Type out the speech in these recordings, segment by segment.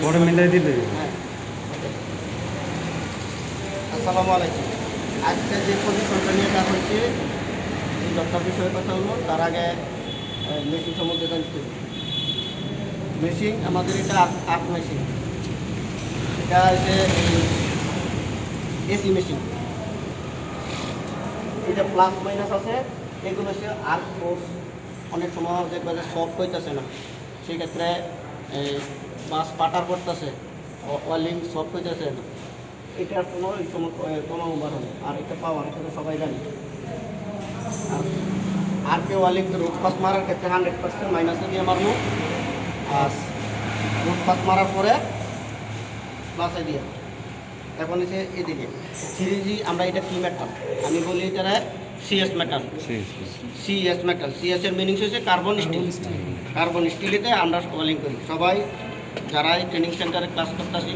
বড় মিলাই দিলে। হ্যাঁ। আসসালামু আলাইকুম। আজকে যে পজিশনটা নিয়ে যা হচ্ছে এই জবটার বিষয়ে কথা হলো, তার আগে মেশিন সম্বন্ধে জানতে হবে। মেশিন আমাদের এটা আর্ট মেশিন, এটা হচ্ছে এসি মেশিন। এটা প্লাস মাইনাস আছে, এগুলো হচ্ছে আর্ট ফোর্স। অনেক সময় দেখবে যে সফট হইতেছে না, সেক্ষেত্রে বাস পাটার করতেছে, ওয়ালিং সফট হইতেছে না, এটার কোনো কোনো উদাহরণ। আর এটা পাওয়ার, এটা তো সবাই জানি। আর কে ওয়ালিং রুট পাস মারার ক্ষেত্রে 100% মাইনাসে দিয়ে মারবো, আর রুট পাস মারার পরে প্লাসে দিয়ে। এখন হচ্ছে এদিকে 3G, আমরা এটা কি মেটাল, আমি বলি এটা CS metal. CS metal, CS এর মিনিংস হচ্ছে কার্বন স্টিল। কার্বন স্টিলেতে আমরা ওয়ালিং করি সবাই, যারা এই ট্রেনিং সেন্টারে ক্লাস করতেছি,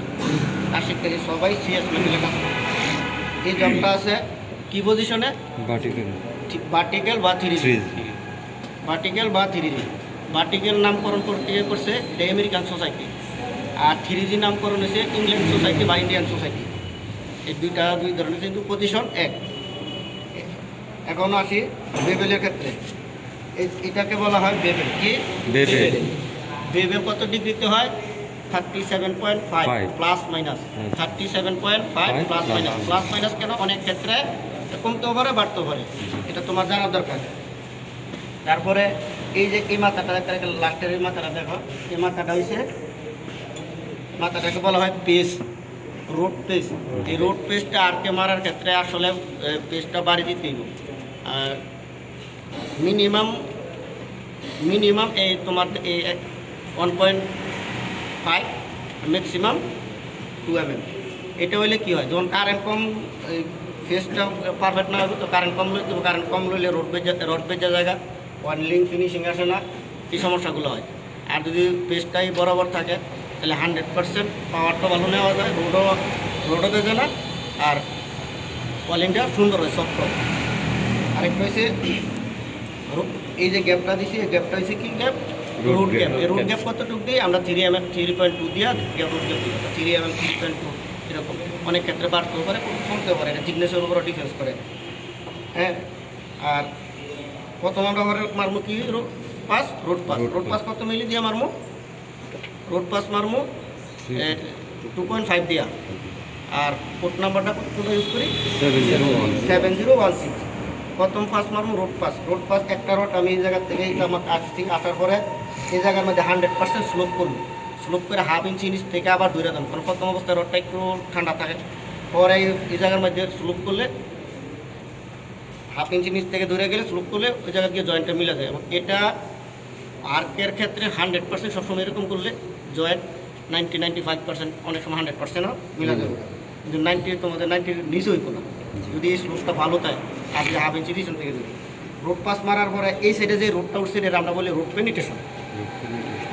কাজ শিখতেছি, সবাই সিএস মেটালে কাজ করে। এই জবটা আছে কি পজিশনে? ভার্টিক্যাল বা 3G। ভার্টিক্যাল বা 3G। ভার্টিক্যাল নামকরণ করছে এটা আমেরিকান সোসাইটি, আর 3G নামকরণ হয়েছে ইংল্যান্ড সোসাইটি বা ইন্ডিয়ান সোসাইটি। এই দুই ধরনের, কিন্তু পজিশন এক। এখনও আসি বেবেলের ক্ষেত্রে। এটাকে বলা হয় বেবেল। কি বেবেল? বেবেল কত ডিগ্রিতে হয়? 37.5 plus minus. 37.5 plus minus. Plus minus কেন? অনেক ক্ষেত্রে কমতেও পারে, বাড়তেও পারে, এটা তোমার জানার দরকার। তারপরে এই যে এই মাথাটা, লাস্টের এই মাথাটা দেখো, এই মাথাটা হয়েছে, মাথাটাকে বলা হয় পেস, রোড পেস। এই রোড পেসটা আরকে মারার ক্ষেত্রে আসলে পেসটা বাড়ি দিতেই হবে। আর মিনিমাম এই তোমার এই 1.5, ম্যাক্সিমাম 2 mm। এটা হইলে কী হয়, যখন কারেন্ট কম, ফেসটা পারফেক্ট না হবে তো কারেন্ট কম লইতে হবে। কারেন্ট কম লইলে রোড বেজা জায়গা, ওয়ার্লিং ফিনিশিং আসে না, এই সমস্যাগুলো হয়। আর যদি পেসটাই বরাবর থাকে তাহলে 100% পাওয়ারটা ভালো নেওয়া যায়, রোডও বেজে না, আর ওয়ার্লিংটা সুন্দর হয়, সফট হয়। আরেকটা হয়েছে এই যে গ্যাপটা দিছি, এই গ্যাপটা হয়েছে কি গ্যাপ? Root gap. এই রুট গ্যাপ কতটুকু দিই আমরা? 3.2 দিয়া গ্যাপ, রুট গ্যাপ দিই 3 mm, 3.2 এরকম। অনেক ক্ষেত্রে বাড়তেও পারে, কমতেও পারে, এটা থিকনেসের উপরও ডিফেন্স করে। হ্যাঁ। আর প্রথম আমরা মারমু কি? রোড পাস কত মিলি দিয়ে মারমু? রোড পাস মারমু 2.5 দিয়া। আর কোড নাম্বারটা কোনটা ইউজ করি? 7016। প্রথম ফার্স্ট মারবো রোড পাস। একটা রড আমি এই জায়গার থেকে আমার আসার পরে এই জায়গার মধ্যে 100% স্লোপ করবো। স্লোপ করে 1/2 ইঞ্চি নিচ থেকে আবার ধরে দেবো, কারণ প্রথম অবস্থায় রডটা একটু ঠান্ডা থাকে। পরে এই জায়গার মধ্যে স্লোপ করলে 1/2 ইঞ্চি নিচ থেকে ধরে গেলে স্লোপ করলে ওই জায়গায় গিয়ে জয়েন্টটা মিলে যায়। এবং এটা আর্কের ক্ষেত্রে 100% সবসময় এরকম করলে জয়েন্ট 90-95%, অনেক সময় 100%ও মিলা যাবে। কিন্তু 90 তোমাদের 90-র নিচে হইতো না যদি এই স্লোপটা ভালো থাকে। আর যে 1/2 ইঞ্চি পিছন থেকে দেবে। রোড পাস মারার পরে এই সাইডে যে রোডটা উঠছে এটা আমরা বলি রোড পেনিট্রেশন।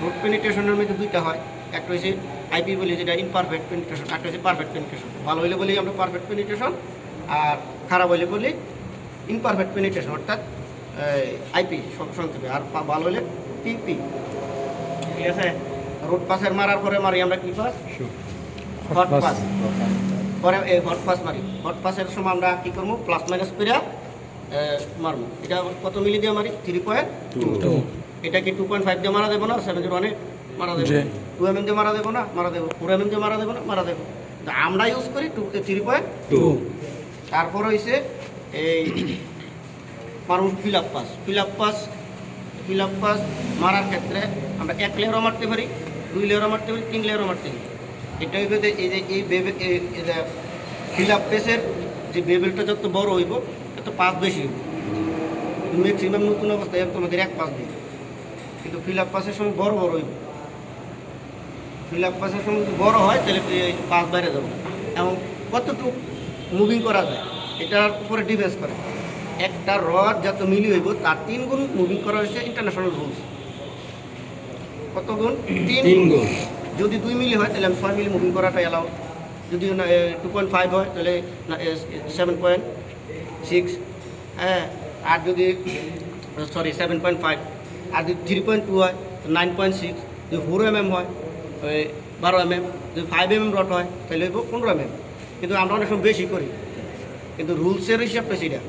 রোড পেনিট্রেশনের মধ্যে দুইটা হয়, একটা হচ্ছে আইপি বলি যেটা ইমপারফেক্ট পেনিট্রেশন, একটা হচ্ছে পারফেক্ট পেনিট্রেশন। ভালো হইলে বলি আমরা পারফেক্ট পেনিট্রেশন, আর খারাপ হইলে বলি ইমপারফেক্ট পেনিট্রেশন, অর্থাৎ আইপি সংক্ষেপে। আর ভালো হলে পিপি। ঠিক আছে। রোড পাসের মারার পরে মারি আমরা কি পাস? Hot pass. পরে এই হট পাস মারি। হট পাসের সময় আমরা কী করবো? প্লাস মাইনাস করে মারবো। এটা কত মিলি দিয়ে মারি? 3.2। এটা কি 2.5 দিয়ে মারা দেবো না? 701 মারা দেবো। 2 mm দিয়ে মারা দেবো না? মারা দেবো। 4 mm দিয়ে মারা দেবো না? মারা দেবো। আমরা ইউজ করি 3.2। তারপর হয়েছে এই মারবো ফিল আপ পাস মারার ক্ষেত্রে আমরা 1 লেয়ারও মারতে পারি, 2 লেয়ারও মারতে পারি, 3 লেয়ারও মারতে পারি। এটা হইবে এই যে এই ফিল আপ পেসের যে বেবেলটা যত বড় হইব তত পাস বেশি হইব। ম্যাক্সিমাম নতুন অবস্থায় তোমাদের 1 পাস দিই, কিন্তু ফিল আপ পাসের সময় বড় হইব। ফিল আপ পাসের সময় যদি বড় হয় তাহলে পাস বাইরে যাবো। এবং কতটুকু মুভিং করা যায় এটার উপরে ডিফেন্স করে। একটা রড যত মিলি হইব তার 3 গুণ মুভিং করা হয়েছে ইন্টারন্যাশনাল রুলস। কত গুণ? 3 গুণ। যদি 2 মিলি হয় তাহলে আমি 6 মিলি মুভিং করাটা এলাও। যদি 2.5 হয় তাহলে 7.6। হ্যাঁ। আর যদি 7.5। আর যদি 3.2 হয় 9.6। যদি 4 mm হয় ওই 12 mm, যদি 5 mm রড হয় তাহলে হইব 15 mm। কিন্তু আমরা অনেক সময় বেশি করি, কিন্তু রুলসের হিসাবটা সেটা।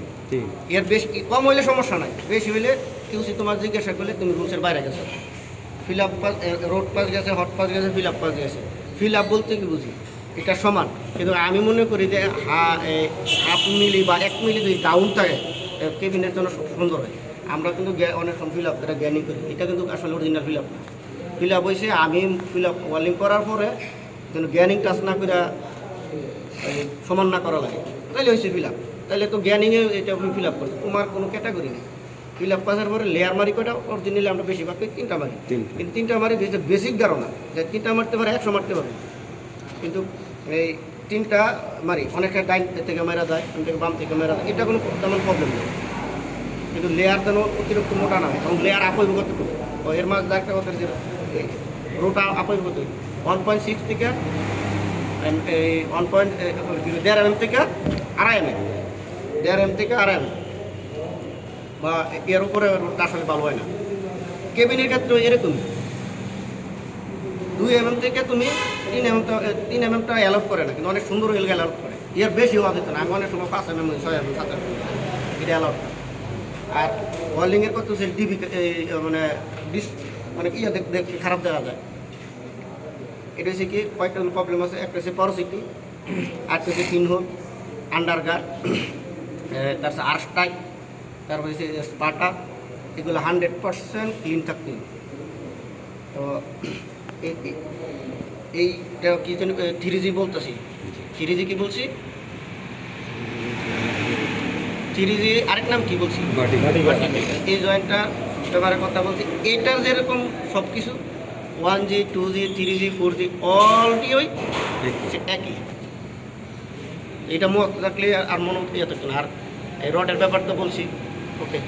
এর বেশি কম হইলে সমস্যা নাই, বেশি হইলে কিউসি তোমার জিজ্ঞাসা করলে তুমি রুলসের বাইরে গেছো। Fill up pass, road pass গেছে, হট পাস গেছে, ফিল আপ পাস গেছে। ফিল আপ বলতে কি বুঝি, এটা সমান। কিন্তু আমি মনে করি যে হাফ মিলি বা 1 মিলি যদি ডাউন থাকে কেবিনের জন্য সুন্দর হয়। আমরা কিন্তু অনেক সময় ফিল আপ এটা জ্ঞানী করি, এটা কিন্তু আসলে অরিজিনাল ফিল আপ না। ফিল আপ হয়েছে আমি ফিল আপ ওয়ার্লিং করার পরে কিন্তু জ্ঞানিং টাচ না করে সমান না করা লাগে, তাইলে হয়েছে ফিল আপ। তাহলে তো জ্ঞানিংয়ে এটা আমি ফিল আপ করছি, তোমার কোনো ক্যাটাগরি নেই। ফিল আপ করার পরে লেয়ার মারি কটা অরিজিনালি আমরা বেশিরভাগ 3টা মারি, কিন্তু 3টা মারি বেসিক ধারণা যে 3টা মারতে পারে 100 মারতে পারবে, কিন্তু এই 3টা মারি। অনেকে ডাইন থেকে মেরা যায়, থেকে বাম থেকে মেরা যায়, এটা কোনো তেমন প্রবলেম নেই। কিন্তু লেয়ার যেন অতিরিক্ত মোটা না হয়, এবং লেয়ার আপইব কতটুকু এর মাঝে একটা কথা যে রোটা আপইব কত 1.6 থেকে এই 1.5 mm থেকে 2.5 mm, 1.5 mm থেকে 2.5 mm বা এর উপরে রোডটা আসলে ভালো হয় না। কেবিনের ক্ষেত্রে এরকম 2 mm থেকে তুমি 3 mm অ্যালাউ করে না, কিন্তু অনেক সুন্দর হয়ে অ্যালাউ করে। এর বেশি হওয়া যেত না, আমি অনেক সময় 5 mm 6 mm 7 mm এটা অ্যালাউ। আর ওয়ার্লিংয়ের কত সে ডিবি মানে মানে ইয়ে দেখতে খারাপ দেখা যায়। এটা হচ্ছে কি কয়েকটা প্রবলেম আছে, একটা হচ্ছে পরসিটি, আরেকটা হচ্ছে পিন হোল, আন্ডারগার্ড, তারপর আর্সটাই, তারপর হচ্ছে স্পাটা, এগুলো 100% ক্লিন থাকতে হবে। তো এইটা কি যেন 3G বলতেছি, 3G কি বলছি, 3G আরেক নাম কি বলছি, এই জয়েন্টটা ব্যবহারের কথা বলছি। এটার যেরকম সব কিছু 1G 2G 3G 4G অলটি ওই একই। এটা মনে থাকলে আর মনে ইয়ে থাকতো না। আর এই রডের ব্যাপারটা বলছি, ওকে।